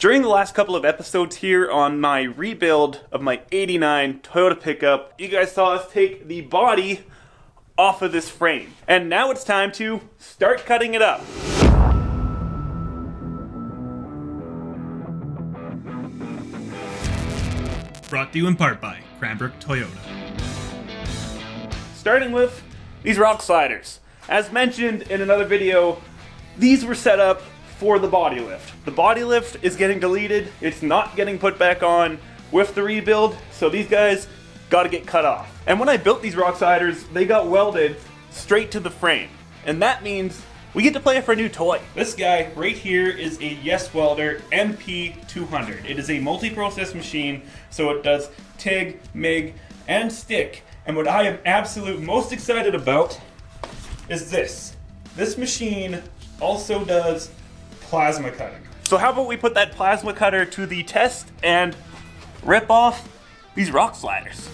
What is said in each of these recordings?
During the last couple of episodes here on my rebuild of my '89 Toyota pickup, you guys saw us take the body off of this frame. And now it's time to start cutting it up. Brought to you in part by Cranbrook Toyota. Starting with these rock sliders. As mentioned in another video, these were set up for the body lift. The body lift is getting deleted. It's not getting put back on with the rebuild, so these guys got to get cut off. And when I built these rock sliders, they got welded straight to the frame. And that means we get to play for a new toy. This guy right here is a YES Welder MP200. It is a multi-process machine, so it does TIG, MIG, and stick. And what I am absolutely most excited about is this. This machine also does plasma cutting. So how about we put that plasma cutter to the test and rip off these rock sliders.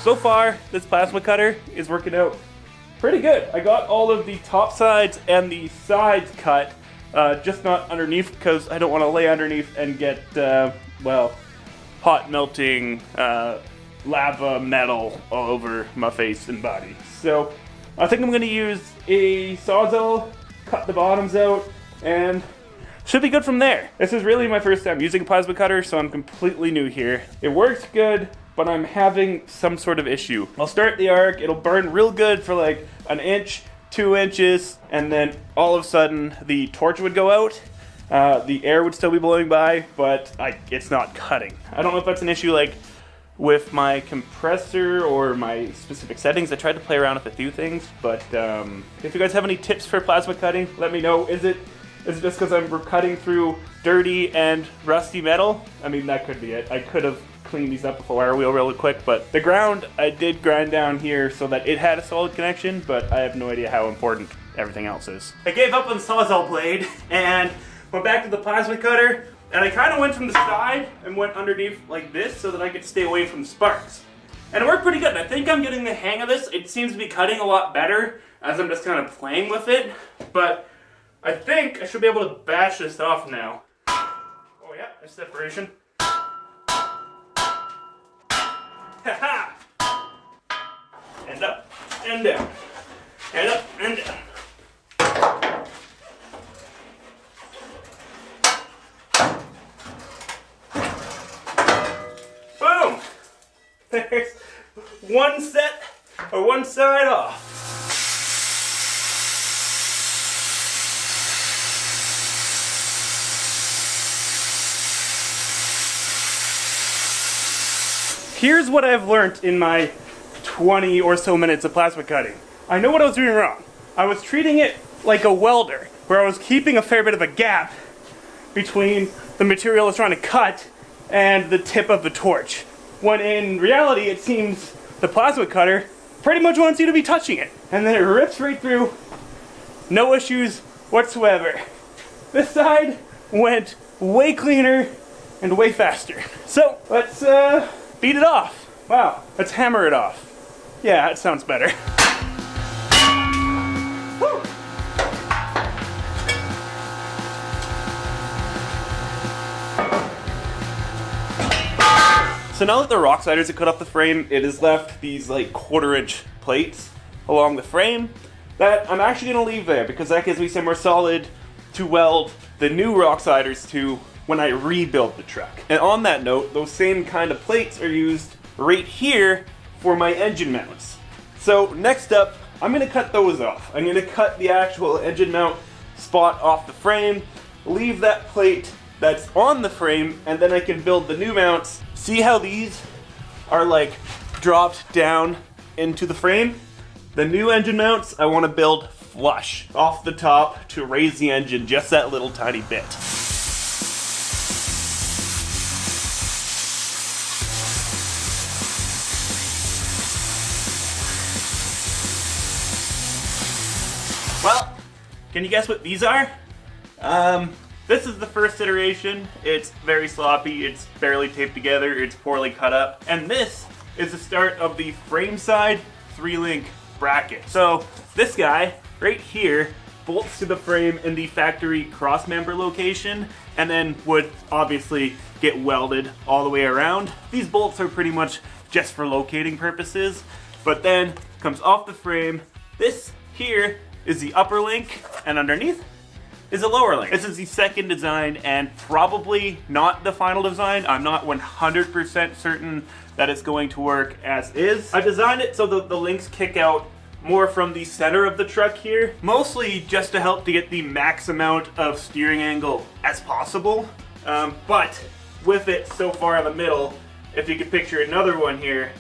So far, this plasma cutter is working out pretty good. I got all of the top sides and the sides cut, just not underneath because I don't want to lay underneath and get, well, hot melting lava metal all over my face and body. So I think I'm going to use a Sawzall, cut the bottoms out, and should be good from there. This is really my first time using a plasma cutter, so I'm completely new here. It works good, but I'm having some sort of issue. I'll start the arc, it'll burn real good for like an inch, 2 inches, and then all of a sudden the torch would go out. The air would still be blowing by, but it's not cutting. I don't know if that's an issue like with my compressor or my specific settings. I tried to play around with a few things, but if you guys have any tips for plasma cutting, let me know. Is it just because I'm cutting through dirty and rusty metal? I mean, that could be it. I could have clean these up with a wire wheel really quick, but the ground I did grind down here so that it had a solid connection, but I have no idea how important everything else is. I gave up on the Sawzall blade and went back to the plasma cutter, and I kind of went from the side and went underneath like this so that I could stay away from sparks. And it worked pretty good. I think I'm getting the hang of this. It seems to be cutting a lot better as I'm just kind of playing with it, but I think I should be able to bash this off now. Oh yeah, there's separation. Ha-ha! And up and down. And up and down. Boom! There's one set or one side off. Here's what I've learned in my 20 or so minutes of plasma cutting. I know what I was doing wrong. I was treating it like a welder, where I was keeping a fair bit of a gap between the material I was trying to cut and the tip of the torch. When in reality, it seems the plasma cutter pretty much wants you to be touching it. And then it rips right through, no issues whatsoever. This side went way cleaner and way faster. So let's beat it off. Wow, let's hammer it off. Yeah, that sounds better. Woo. So now that the rock sliders are cut off the frame, it is left these like 1/4-inch plates along the frame that I'm actually gonna leave there because that gives me somewhere solid to weld the new rock sliders to when I rebuild the truck. And on that note, those same kind of plates are used right here for my engine mounts. So next up, I'm gonna cut those off. I'm gonna cut the actual engine mount spot off the frame, leave that plate that's on the frame, and then I can build the new mounts. See how these are like dropped down into the frame? The new engine mounts I wanna build flush off the top to raise the engine just that little tiny bit. Can you guess what these are? This is the first iteration. It's very sloppy, it's barely taped together, it's poorly cut up. And this is the start of the frame side 3-link bracket. So this guy right here bolts to the frame in the factory cross member location and then would obviously get welded all the way around. These bolts are pretty much just for locating purposes, but then comes off the frame. This here is the upper link, and underneath is a lower link. This is the second design and probably not the final design. I'm not 100% certain that it's going to work as is. I designed it so the links kick out more from the center of the truck here, mostly just to help to get the max amount of steering angle as possible. But with it so far in the middle, if you could picture another one here,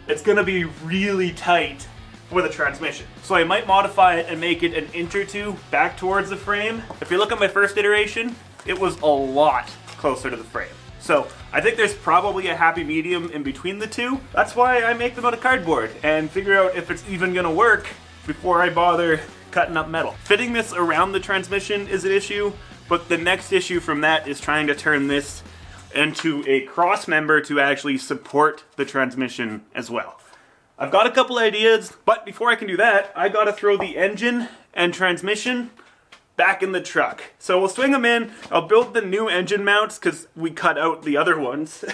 it's gonna be really tight for the transmission. So I might modify it and make it an inch or two back towards the frame. If you look at my first iteration, it was a lot closer to the frame. So I think there's probably a happy medium in between the two. That's why I make them out of cardboard and figure out if it's even gonna work before I bother cutting up metal. Fitting this around the transmission is an issue, but the next issue from that is trying to turn this into a cross member to actually support the transmission as well. I've got a couple ideas, but before I can do that, I gotta throw the engine and transmission back in the truck. So we'll swing them in. I'll build the new engine mounts because we cut out the other ones.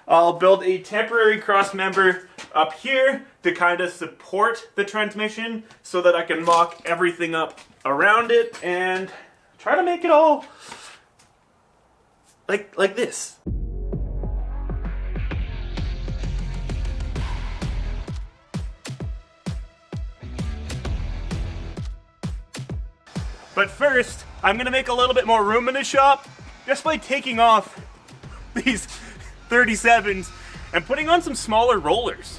I'll build a temporary cross member up here to kind of support the transmission so that I can mock everything up around it and try to make it all like this. But first, I'm gonna make a little bit more room in the shop just by taking off these 37s and putting on some smaller rollers.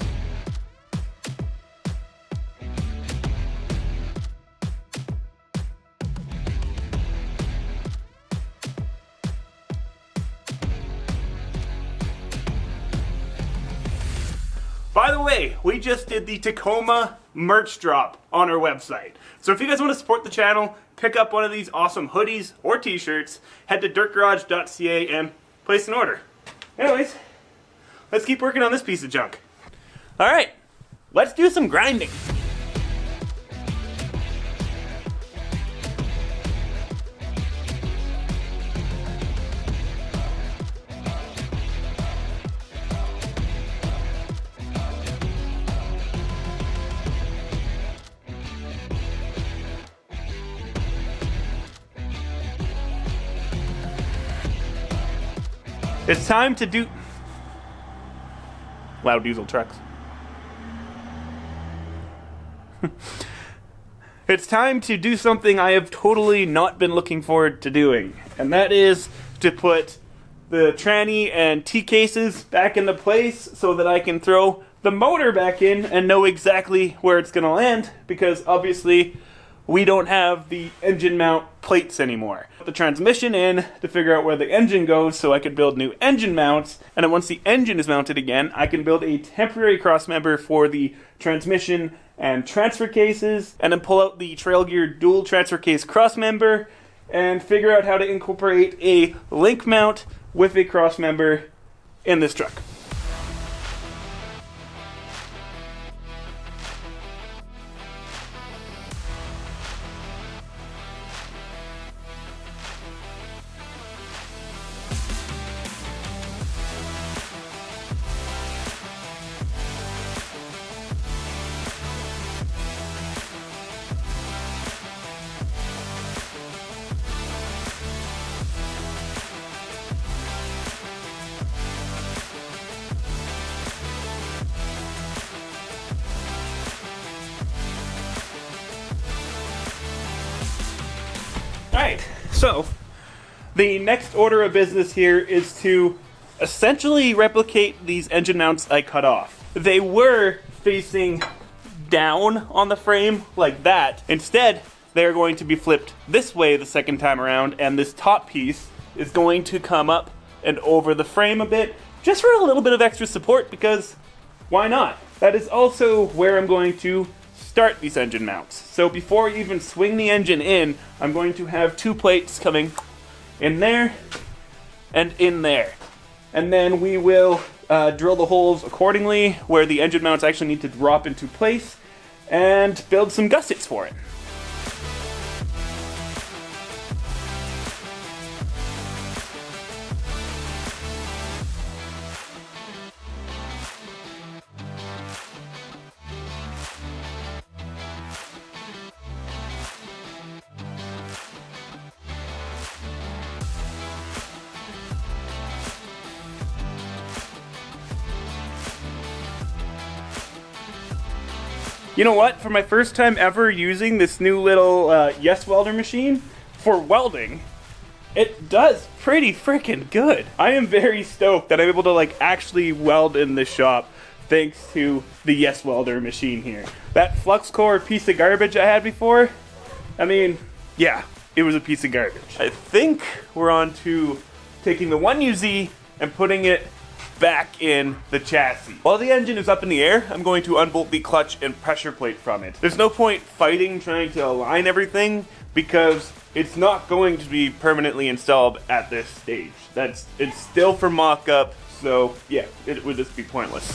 By the way, we just did the Tacoma merch drop on our website. So if you guys want to support the channel, pick up one of these awesome hoodies or t-shirts, head to Dirt.Garage.ca and place an order. Anyways, let's keep working on this piece of junk. All right, let's do some grinding. It's time to do... Loud diesel trucks. It's time to do something I have totally not been looking forward to doing, and that is to put the tranny and T-cases back into place so that I can throw the motor back in and know exactly where it's going to land, because obviously we don't have the engine mount plates anymore. Put the transmission in to figure out where the engine goes so I can build new engine mounts, and then once the engine is mounted again, I can build a temporary cross member for the transmission and transfer cases, and then pull out the trail gear dual transfer case cross member and figure out how to incorporate a link mount with a cross member in this truck. Alright, so the next order of business here is to essentially replicate these engine mounts I cut off. They were facing down on the frame like that. Instead, they're going to be flipped this way the second time around, and this top piece is going to come up and over the frame a bit, just for a little bit of extra support, because why not? That is also where I'm going to start these engine mounts. So before you even swing the engine in, I'm going to have 2 plates coming in there and in there. And then we will drill the holes accordingly where the engine mounts actually need to drop into place and build some gussets for it. You know what? For my first time ever using this new little YES Welder machine for welding, it does pretty freaking good. I am very stoked that I'm able to like actually weld in the shop thanks to the YES Welder machine here. That flux core piece of garbage I had before, I mean, yeah, it was a piece of garbage. I think we're on to taking the 1UZ and putting it back in the chassis. While the engine is up in the air, I'm going to unbolt the clutch and pressure plate from it. There's no point fighting trying to align everything because it's not going to be permanently installed at this stage. It's still for mock-up, so yeah, it would just be pointless.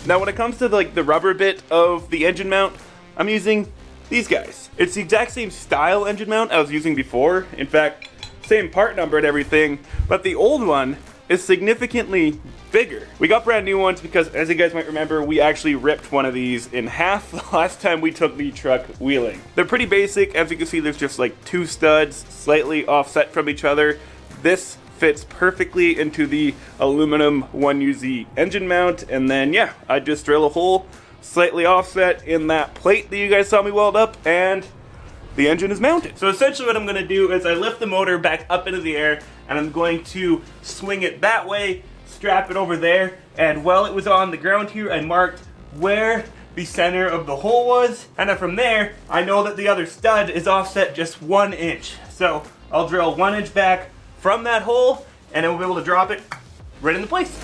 Now when it comes to like the rubber bit of the engine mount, I'm using these guys. It's the exact same style engine mount I was using before. In fact, same part number and everything, but the old one is significantly bigger. We got brand new ones because, as you guys might remember, we actually ripped one of these in half the last time we took the truck wheeling. They're pretty basic. As you can see, there's just like 2 studs slightly offset from each other. This fits perfectly into the aluminum 1UZ engine mount, and then yeah, I just drill a hole slightly offset in that plate that you guys saw me weld up, and the engine is mounted. So essentially what I'm going to do is I lift the motor back up into the air, and I'm going to swing it that way, strap it over there, and while it was on the ground here, I marked where the center of the hole was, and then from there, I know that the other stud is offset just 1 inch. So I'll drill 1 inch back from that hole, and then we'll be able to drop it right into place.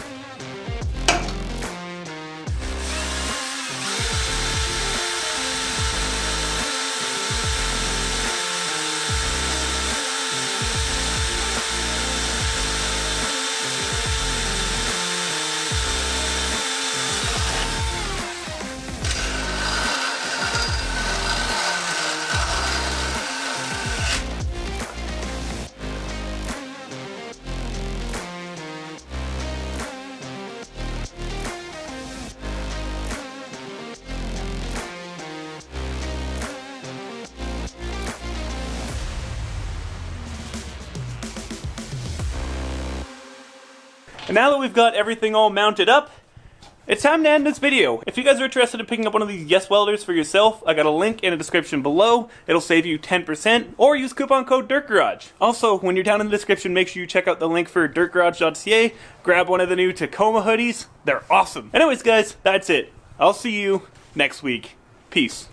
And now that we've got everything all mounted up, it's time to end this video. If you guys are interested in picking up one of these YES Welders for yourself, I got a link in the description below. It'll save you 10%, or use coupon code Dirt.Garage. Also, when you're down in the description, make sure you check out the link for Dirt.Garage.ca. Grab one of the new Tacoma hoodies. They're awesome. Anyways, guys, that's it. I'll see you next week. Peace.